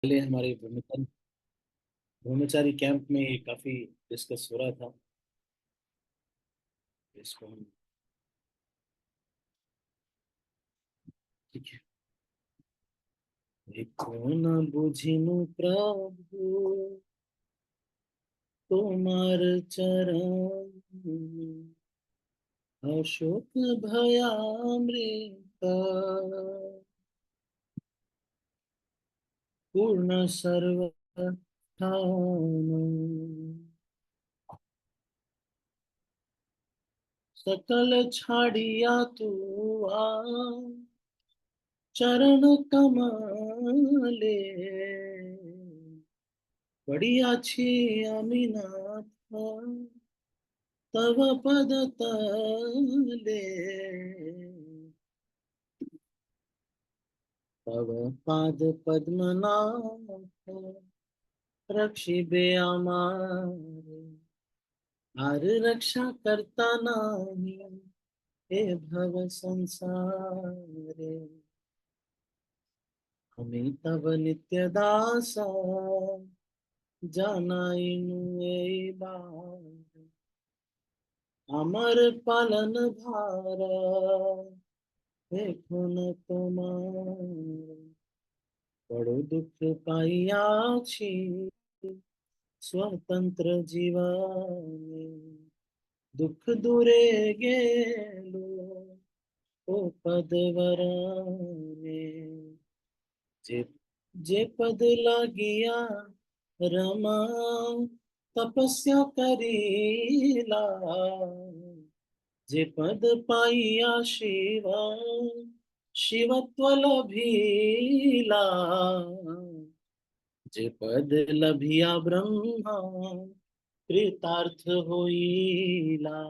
पहले हमारे ब्रह्मचारी कैंप में ये काफी डिस्कस हो रहा था। इसको हम ठीक है। देखो न बुझिनु प्रभु तुम्हार चरण, अशोक भयामृत पूर्ण सर्व सकल छाड़िया तू आ चरण कमले, बड़ी अच्छी अमीनाथ तव पद तले, तव पाद पद्मनाथ रक्षिबे हमारे, आर रक्षा करता नाही हे भव संसारे, हमें तव नित्य दासा जानाइनु ए बार, अमर पालन भार देखो न तुम्हार, बड़ो दुख पाइयाछि स्वतंत्र जीवन, दुख दूरे गेलो ओ पद वरने, जे जे पद लागिया रमा तपस्या करीला, जे पद पाइया शिवा शिवत्व लभीला, जे पद लभिया ब्रह्मा कृतार्थ होईला,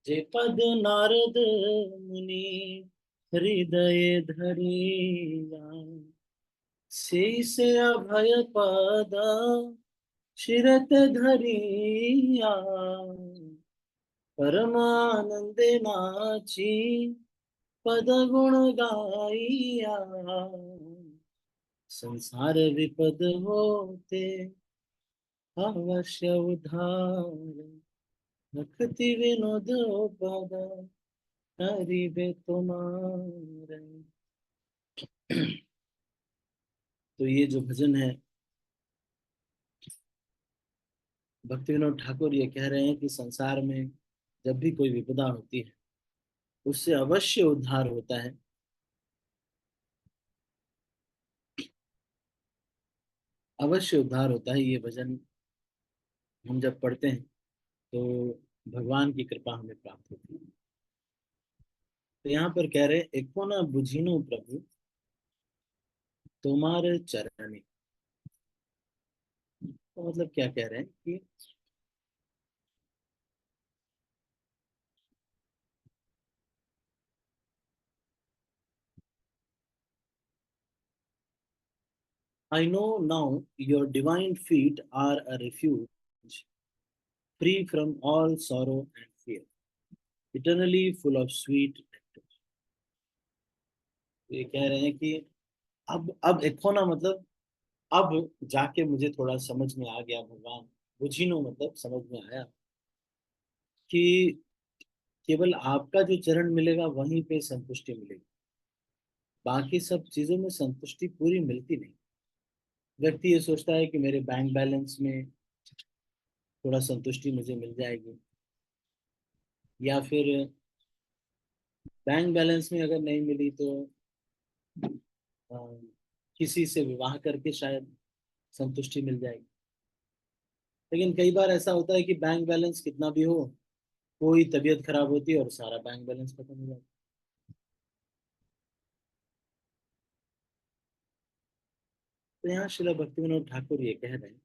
जे पद नारद मुनि हृदय धरिला, से अभय पद शिरत धरिया, परमानंदे नाची पद गुण गाइया, संसार विपद होते अवश्य उधार, भक्ति विनोद पद करिबे तुम्हारे। तो ये जो भजन है, भक्ति विनोद ठाकुर ये कह रहे हैं कि संसार में जब भी कोई विपदा होती है उससे अवश्य उद्धार होता है। अवश्य उद्धार होता है। ये भजन हम जब पढ़ते हैं तो भगवान की कृपा हमें प्राप्त होती है। तो यहाँ पर कह रहे एको ना बुझिनो प्रभु तुम्हारे चरणी। तो मतलब क्या कह रहे हैं कि I know now your divine feet are a refuge, free from all sorrow and fear, eternally full of sweet nectar। ये कह रहे हैं कि अब देखो ना, मतलब अब जाके मुझे थोड़ा समझ में आ गया भगवान। बुझिनो मतलब समझ में आया कि केवल आपका जो चरण मिलेगा वहीं पे संतुष्टि मिलेगी, बाकी सब चीजों में संतुष्टि पूरी मिलती नहीं। व्यक्ति ये सोचता है कि मेरे बैंक बैलेंस में थोड़ा संतुष्टि मुझे मिल जाएगी, या फिर बैंक बैलेंस में अगर नहीं मिली तो अ, किसी से विवाह करके शायद संतुष्टि मिल जाएगी। लेकिन कई बार ऐसा होता है कि बैंक बैलेंस कितना भी हो, कोई तबीयत खराब होती है और सारा बैंक बैलेंस खत्म हो जाता है। तो यहाँ श्रील भक्ति विनोद ठाकुर ये कह रहे हैं,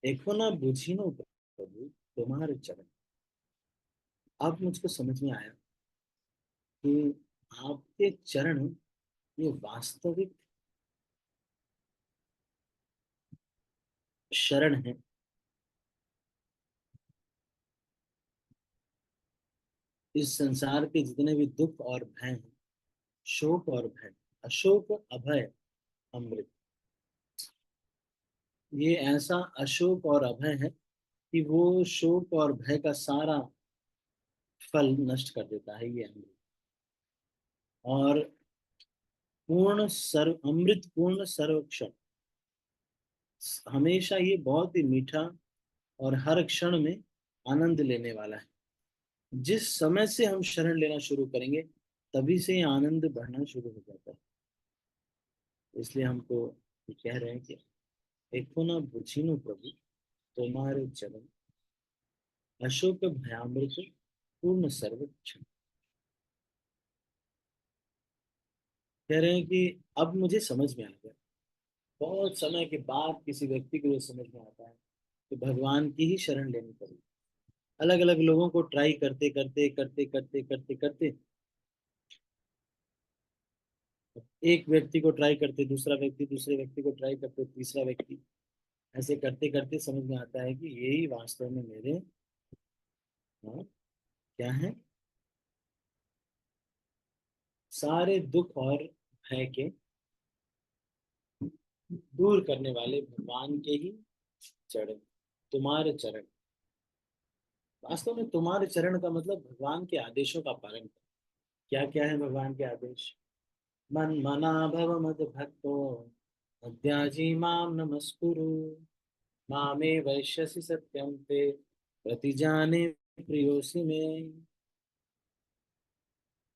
देखो ना बुझिनो प्रभु तुम्हारे चरण। अब मुझको समझ में आया कि आपके चरण ये वास्तविक शरण है। इस संसार के जितने भी दुख और भय हैं, शोक और भय, अशोक अभय अमृत, ये ऐसा अशोक और अभय है कि वो शोक और भय का सारा फल नष्ट कर देता है ये अमृत। और पूर्ण सर्व अमृत पूर्ण सर्वक्षण, हमेशा ये बहुत ही मीठा और हर क्षण में आनंद लेने वाला है। जिस समय से हम शरण लेना शुरू करेंगे तभी से ये आनंद बढ़ना शुरू हो जाता है। इसलिए हमको ये कह रहे हैं कि देखो ना बुझिनु प्रभु तुम्हारे चरण, अशोक भयामृत पूर्ण सर्वक्षण। कह रहे हैं कि अब मुझे समझ में आ गया, बहुत समय के बाद किसी व्यक्ति को ये समझ में आता है कि भगवान की ही शरण लेनी पड़ेगी। अलग अलग लोगों को ट्राई करते करते करते करते करते करते, एक व्यक्ति को ट्राई करते, दूसरा व्यक्ति, दूसरे व्यक्ति को ट्राई करते, तीसरा व्यक्ति, ऐसे करते करते समझ में आता है कि यही वास्तव में मेरे, हाँ, क्या है, सारे दुख और भय के दूर करने वाले भगवान के ही चरण, तुम्हारे चरण। वास्तव में तुम्हारे चरण का मतलब भगवान के आदेशों का पालन कर। क्या क्या है भगवान के आदेश? मन मना भव मद भक्तो अद्याजी माम नमस्कुरु, मामे वैश्यसि सत्यं ते प्रतिजाने प्रियोसि मे,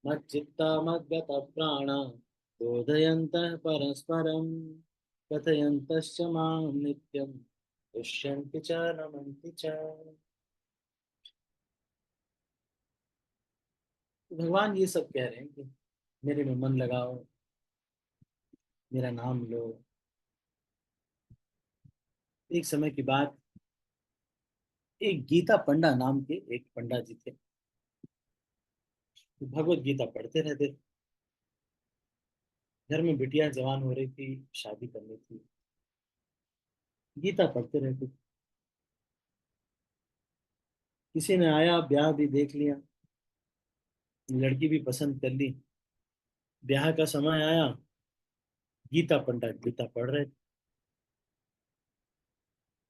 मच्चित्ता मद्गत प्राणा बोधयन्तः परस्परं कथयन्तश्च मां नित्यं तुष्यन्ति च रमन्ति च। तो भगवान ये सब कह रहे हैं कि मेरे में मन लगाओ, मेरा नाम लो। एक समय की बात, एक गीता पंडा नाम के एक पंडा जी थे, भगवत गीता पढ़ते रहते। घर में बिटिया जवान हो रही थी, शादी करनी थी, गीता पढ़ते रहते। किसी ने आया, ब्याह भी देख लिया, लड़की भी पसंद कर ली, ब्याह का समय आया, गीता पंडा गीता पढ़ रहे थे।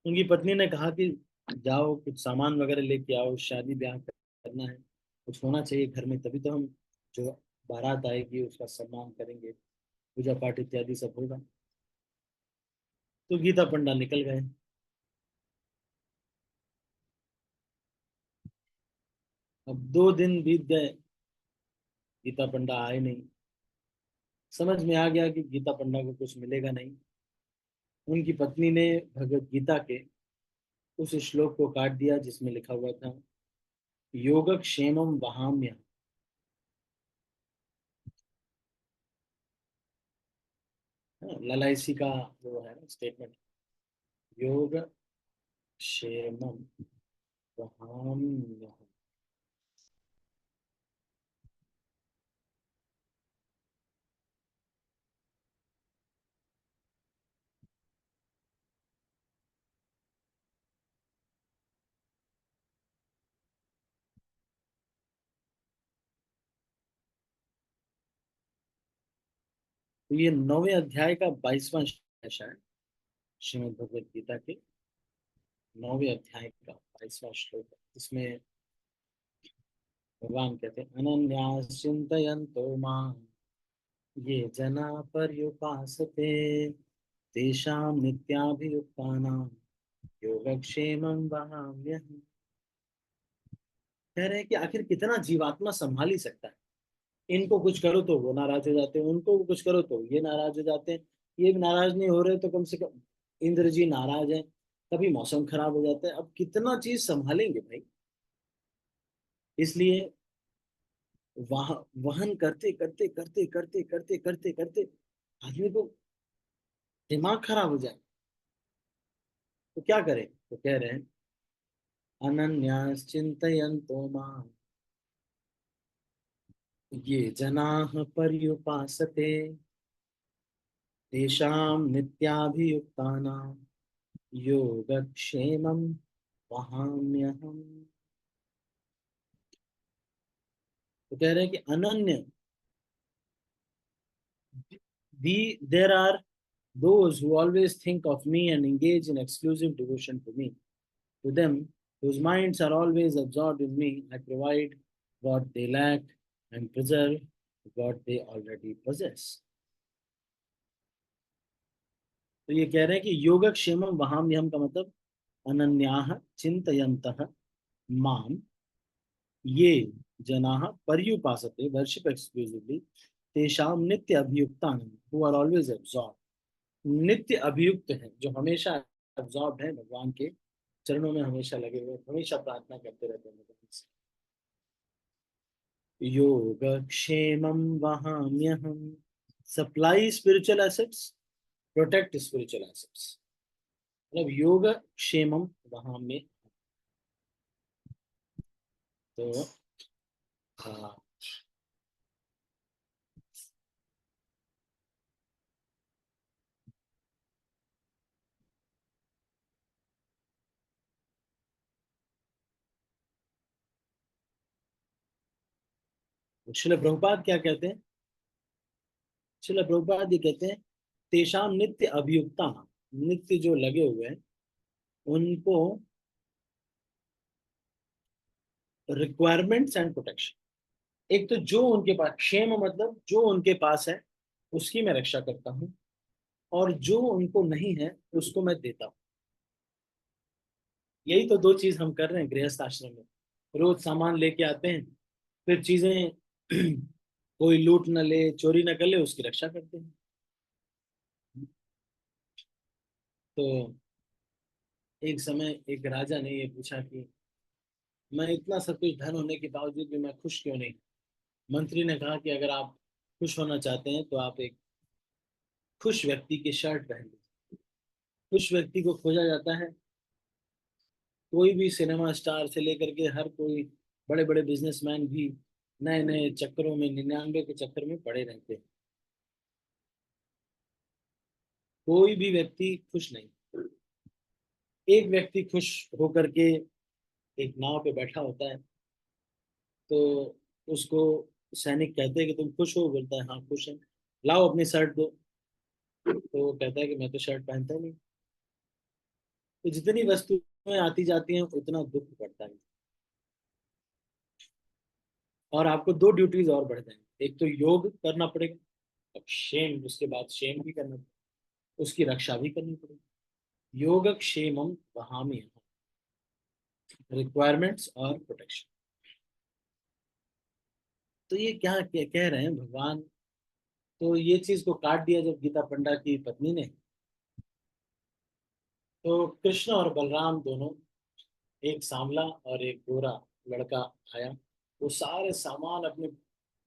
उनकी पत्नी ने कहा कि जाओ कुछ सामान वगैरह लेके आओ, शादी ब्याह करना है, कुछ होना चाहिए घर में, तभी तो हम जो बारात आएगी उसका सम्मान करेंगे, पूजा पाठ इत्यादि सब होगा। तो गीता पंडा निकल गए। अब 2 दिन बीत गए, गीता पंडा आए नहीं। समझ में आ गया कि गीता पंडा को कुछ मिलेगा नहीं। उनकी पत्नी ने भगवत गीता के उस श्लोक को काट दिया जिसमें लिखा हुआ था योगक्षेमम वहाम्य। LIC का वो है ना स्टेटमेंट, योग क्षेमम वहाम्य। तो ये 9वें अध्याय का 22वां श्लोक है, श्रीमद् भगवत गीता के 9वें अध्याय का 22वां श्लोक है। इसमें भगवान कहते हैं अनन्यास चिन्तयन्तो मां ये जना पर्युपासते तेषां नित्याभियुक्तानां योगक्षेमं वहाम्यहम्। कह रहे हैं कि आखिर कितना जीवात्मा संभाल ही सकता है। इनको कुछ करो तो वो नाराज हो जाते हैं, उनको कुछ करो तो ये नाराज हो जाते हैं, ये भी नाराज नहीं हो रहे तो कम से कम इंद्र जी नाराज हैं, कभी मौसम खराब हो जाता है, अब कितना चीज संभालेंगे भाई। इसलिए वहन करते करते करते करते करते करते करते आदमी को दिमाग खराब हो जाए। तो क्या करें? तो कह रहे हैं अनन्यास चिंतयन्तो माम् ये जनाः पर्युपासते तेषां नित्याभियुक्तानां योगक्षेमं वहाम्यहम्। तो कह रहे हैं कि अनन्य, the there are those who always think of me and engage in exclusive devotion to me. To them, whose minds are always absorbed in me, I provide what they lack and preserve what they already possess. तो ये कह रहे हैं कि योगक्षेमम वहाम्यहम का मतलब अनन्याः चिन्तयन्तः माम ये जनाः पर्युपासते वर्शिप एक्सक्लूसिवली तेषां नित्य अभियुक्तानां हु आर ऑलवेज एब्सॉर्ब नित्य अभियुक्त हैं जो हमेशा एब्सॉर्ब हैं भगवान के चरणों में हमेशा लगे हुए हमेशा प्रार्थना करते रहते हैं भगवान से योगक्षेमं वहाम्यहम supply spiritual assets protect spiritual assets मतलब योग क्षेमम वहां में तो हाँ श्रील प्रभुपाद क्या कहते हैं श्रील प्रभुपाद ये कहते हैं तेषाम नित्य अभियुक्ता नित्य जो लगे हुए हैं उनको रिक्वायरमेंट्स एंड प्रोटेक्शन एक तो जो उनके पास क्षेम मतलब जो उनके पास है उसकी मैं रक्षा करता हूँ और जो उनको नहीं है उसको मैं देता हूँ यही तो दो चीज हम कर रहे हैं गृहस्थ आश्रम में रोज सामान लेके आते हैं फिर चीजें कोई लूट न ले चोरी न कर ले उसकी रक्षा करते हैं तो एक समय एक राजा ने ये पूछा कि मैं इतना सब कुछ धन होने के बावजूद भी मैं खुश क्यों नहीं मंत्री ने कहा कि अगर आप खुश होना चाहते हैं तो आप एक खुश व्यक्ति की शर्ट पहन लीजिए खुश व्यक्ति को खोजा जाता है कोई भी सिनेमा स्टार से लेकर के हर कोई बड़े बड़े बिजनेसमैन भी नए नए चक्करों में 99 के चक्कर में पड़े रहते हैं कोई भी व्यक्ति खुश नहीं एक व्यक्ति खुश होकर के एक नाव पे बैठा होता है तो उसको सैनिक कहते हैं कि तुम खुश हो बोलता है हाँ खुश है लाओ अपनी शर्ट दो तो वो कहता है कि मैं तो शर्ट पहनता ही नहीं तो जितनी वस्तुएं आती जाती हैं उतना दुख पड़ता है और आपको दो ड्यूटीज और बढ़ जाएंगी एक तो योग करना पड़ेगा अब शेम उसके बाद शेम भी करना पड़ेगा उसकी रक्षा भी करनी पड़ेगी योग क्षेमम वहामी रिक्वायरमेंट्स और प्रोटेक्शन तो ये क्या कह रहे हैं भगवान तो ये चीज को काट दिया जब गीता पंडा की पत्नी ने तो कृष्ण और बलराम दोनों एक सांवला और एक गोरा लड़का आया वो सारे सामान अपने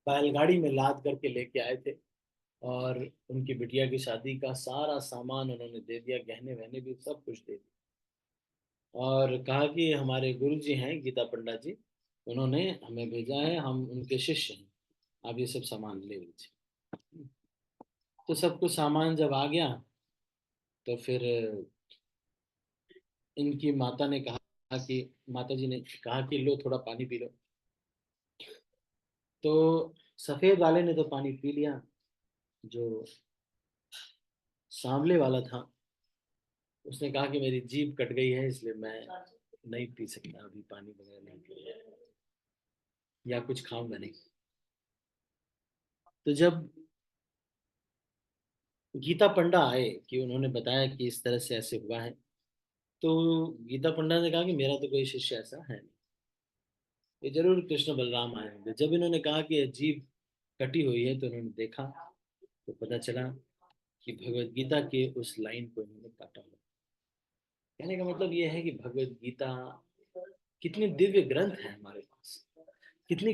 बैलगाड़ी में लाद करके लेके आए थे और उनकी बिटिया की शादी का सारा सामान उन्होंने दे दिया गहने वहने भी सब कुछ दे दिया और कहा कि हमारे गुरु जी हैं गीता पंडा जी उन्होंने हमें भेजा है हम उनके शिष्य हैं आप ये सब सामान ले लीजिए तो सब कुछ सामान जब आ गया तो फिर इनकी माता ने कहा कि माता जी ने कहा कि लो थोड़ा पानी पी लो तो सफेद वाले ने तो पानी पी लिया जो सांवले वाला था उसने कहा कि मेरी जीभ कट गई है इसलिए मैं नहीं पी सकता अभी पानी वगैरह नहीं पी या कुछ खाऊंगा नहीं तो जब गीता पंडा आए कि उन्होंने बताया कि इस तरह से ऐसे हुआ है तो गीता पंडा ने कहा कि मेरा तो कोई शिष्य ऐसा है नहीं ये जरूर कृष्ण बलराम आए होंगे जब इन्होंने कहा कि ये जीभ कटी हुई है तो उन्होंने देखा तो पता चला कि भगवत गीता के उस लाइन को इन्होंने काटा हुआ कहने का मतलब ये है कि भगवत गीता कितनी दिव्य ग्रंथ है हमारे पास कितनी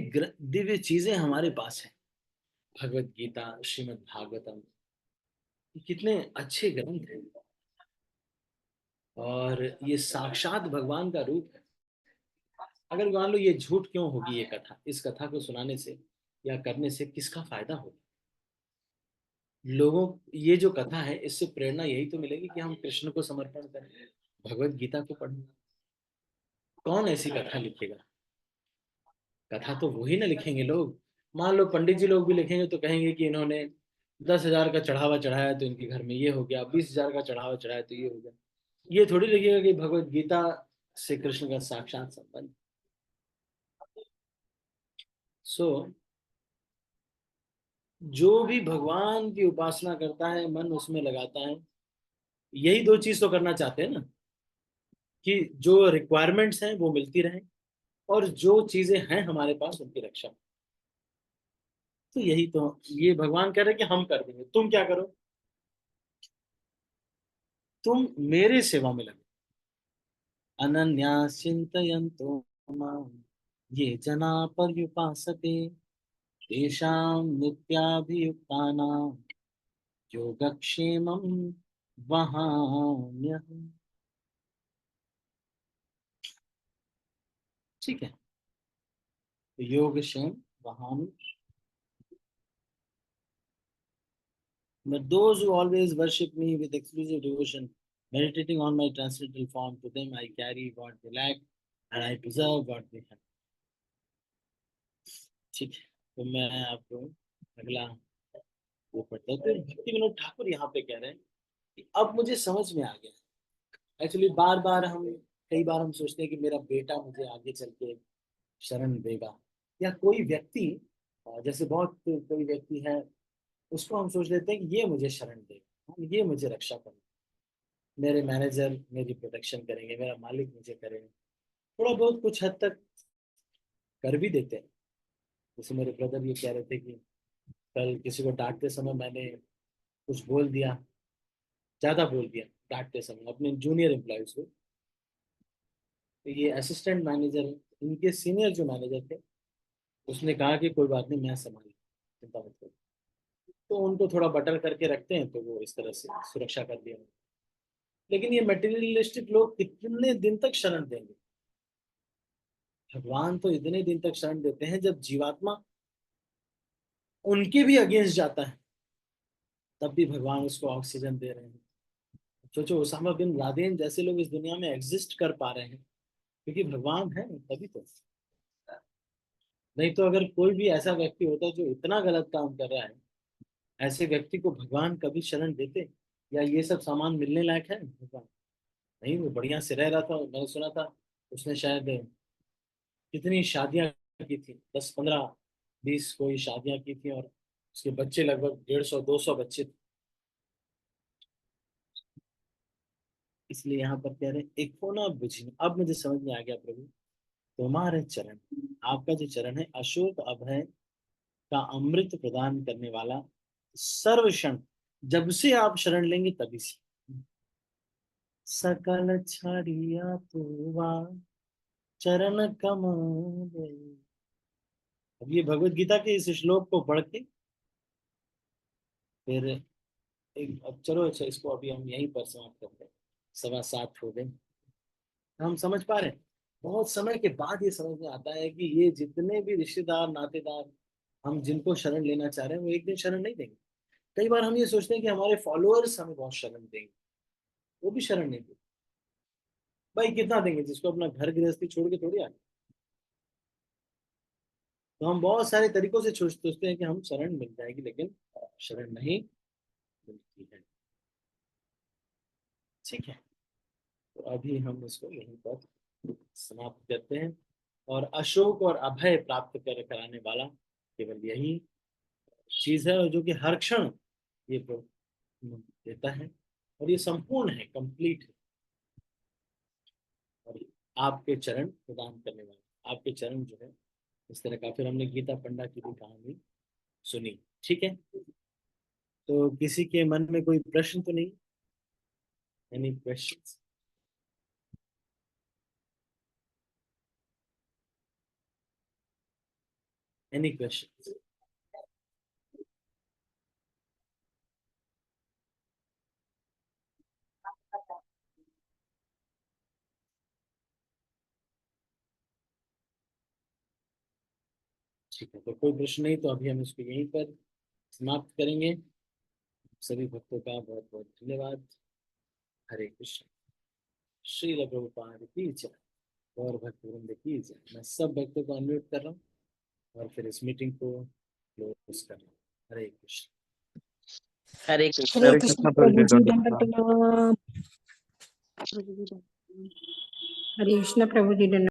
दिव्य चीजें हमारे पास हैं भगवत गीता श्रीमद् भागवतम ये कितने अच्छे ग्रंथ हैं और ये साक्षात भगवान का रूप है अगर मान लो ये झूठ क्यों होगी ये कथा इस कथा को सुनाने से या करने से किसका फायदा होगा लोगों ये जो कथा है इससे प्रेरणा यही तो मिलेगी कि हम कृष्ण को समर्पण करें भगवत गीता को पढ़ें कौन ऐसी कथा लिखेगा कथा तो वही ना लिखेंगे लोग मान लो पंडित जी लोग भी लिखेंगे तो कहेंगे कि इन्होंने 10,000 का चढ़ावा चढ़ाया तो इनके घर में ये हो गया, 20,000 का चढ़ावा चढ़ाया तो ये हो गया। ये थोड़ी लगेगा कि भगवत गीता से कृष्ण का साक्षात संबंध। सो जो भी भगवान की उपासना करता है, मन उसमें लगाता है, यही दो चीज तो करना चाहते हैं ना, कि जो रिक्वायरमेंट्स हैं वो मिलती रहें, और जो चीजें हैं हमारे पास उनकी रक्षा। तो यही तो ये भगवान कह रहे हैं कि हम कर देंगे, तुम क्या करो, तुम मेरे सेवा में लगे। अनन्या चिंतयन्तो माम्, ये जना पर्युपासते, तेषां नित्याभियुक्तानां योगक्षेमं वहाम्यहम्। ठीक है, तो योगक्षेम वहाम्य। But those who always worship me with exclusive devotion, meditating on my transcendental form, to them I carry what they lack, and I preserve what they have. ठीक है, तो मैं आपको अगला वो पढ़ता हूँ। तो भक्ति विनोद ठाकुर यहाँ पे कह रहे हैं कि अब मुझे समझ में आ गया। एक्चुअली बार बार हम, कई बार हम सोचते हैं कि मेरा बेटा मुझे आगे चल के शरण देगा, या कोई व्यक्ति, जैसे बहुत कोई व्यक्ति है, उसको हम सोच लेते हैं कि ये मुझे शरण देगा, ये मुझे रक्षा करेगा, मेरे मैनेजर मेरी प्रोटेक्शन करेंगे, मेरा मालिक मुझे करेंगे। थोड़ा बहुत कुछ हद तक कर भी देते हैं। जैसे मेरे ब्रदर ये कह रहे थे कि कल किसी को डांटते समय मैंने कुछ बोल दिया, ज्यादा बोल दिया डांटते समय अपने जूनियर एम्प्लॉयज को। तो ये असिस्टेंट मैनेजर, इनके सीनियर जो मैनेजर थे, उसने कहा कि कोई बात नहीं, मैं संभाल, चिंता मत करो। तो उनको थोड़ा बटर करके रखते हैं, तो वो इस तरह से सुरक्षा कर दिया। लेकिन ये मटेरियलिस्टिक लोग कितने दिन तक शरण देंगे? भगवान तो इतने दिन तक शरण देते हैं जब जीवात्मा उनके भी अगेंस्ट जाता है, तब भी भगवान उसको ऑक्सीजन दे रहे हैं। सोचो, उसामा बिन लादेन जैसे लोग इस दुनिया में एग्जिस्ट कर पा रहे हैं, क्योंकि भगवान है तभी तो। नहीं तो अगर कोई भी ऐसा व्यक्ति होता जो इतना गलत काम कर रहा है, ऐसे व्यक्ति को भगवान कभी शरण देते, या ये सब सामान मिलने लायक है भगवान? नहीं, वो बढ़िया से रह रहा था। मैंने सुना था उसने शायद कितनी शादियां की थी, 10, 15, 20 कोई शादियां की थी, और उसके बच्चे लगभग 150, 200 बच्चे थे। इसलिए यहाँ पर कह रहे हैं, एक होना बुझी। अब मुझे समझ में आ गया प्रभु, तुम्हारे चरण, आपका जो चरण है अशोक अभय का अमृत प्रदान करने वाला, सर्व क्षण, जब से आप शरण लेंगे तभी से सकल छड़िया तुवा चरण कमल। अब ये भगवत गीता के इस श्लोक को पढ़ के फिर एक, अब चलो अच्छा, इसको अभी हम यहीं पर समाप्त करते हैं, 7:15 हो गए। हम समझ पा रहे हैं, बहुत समय के बाद ये समझ में आता है कि ये जितने भी रिश्तेदार नातेदार हम जिनको शरण लेना चाह रहे हैं, वो एक दिन शरण नहीं देंगे। कई बार हम ये सोचते हैं कि हमारे फॉलोअर्स हमें बहुत शरण देंगे, वो भी शरण नहीं देंगे। भाई कितना देंगे, जिसको अपना घर गृहस्थी छोड़ के थोड़ी आए। तो हम बहुत सारे तरीकों से सोचते हैं कि हम शरण मिल जाएगी, लेकिन शरण नहीं मिलती है। ठीक है, तो अभी हम इसको यहीं पर समाप्त करते हैं। और अशोक और अभय प्राप्त कर कराने वाला केवल यही चीज है, और जो कि हर क्षण ये देता है, और ये संपूर्ण है, कंप्लीट है। और आपके चरण प्रदान करने वाले, आपके चरण जो है इस तरह का। फिर हमने गीता पंडा की भी कहानी सुनी। ठीक है, तो किसी के मन में कोई प्रश्न तो नहीं? Any questions? Any questions? ठीक है, तो कोई प्रश्न नहीं, तो अभी हम इसको यहीं पर समाप्त करेंगे। सभी भक्तों का बहुत बहुत धन्यवाद। हरे कृष्ण। श्रील प्रभुपाद की जय। और भक्त वृंद की जय। मैं सब भक्तों को अनम्यूट कर रहा हूँ, और फिर इस मीटिंग को क्लोज कर रहा हूँ। हरे कृष्ण। हरे हरे कृष्णा। कृष्ण हरे प्रभु जी, कृष्ण दंडवत प्रभु जी, प्रणाम। हरे कृष्ण प्रभु जी, दंडवत।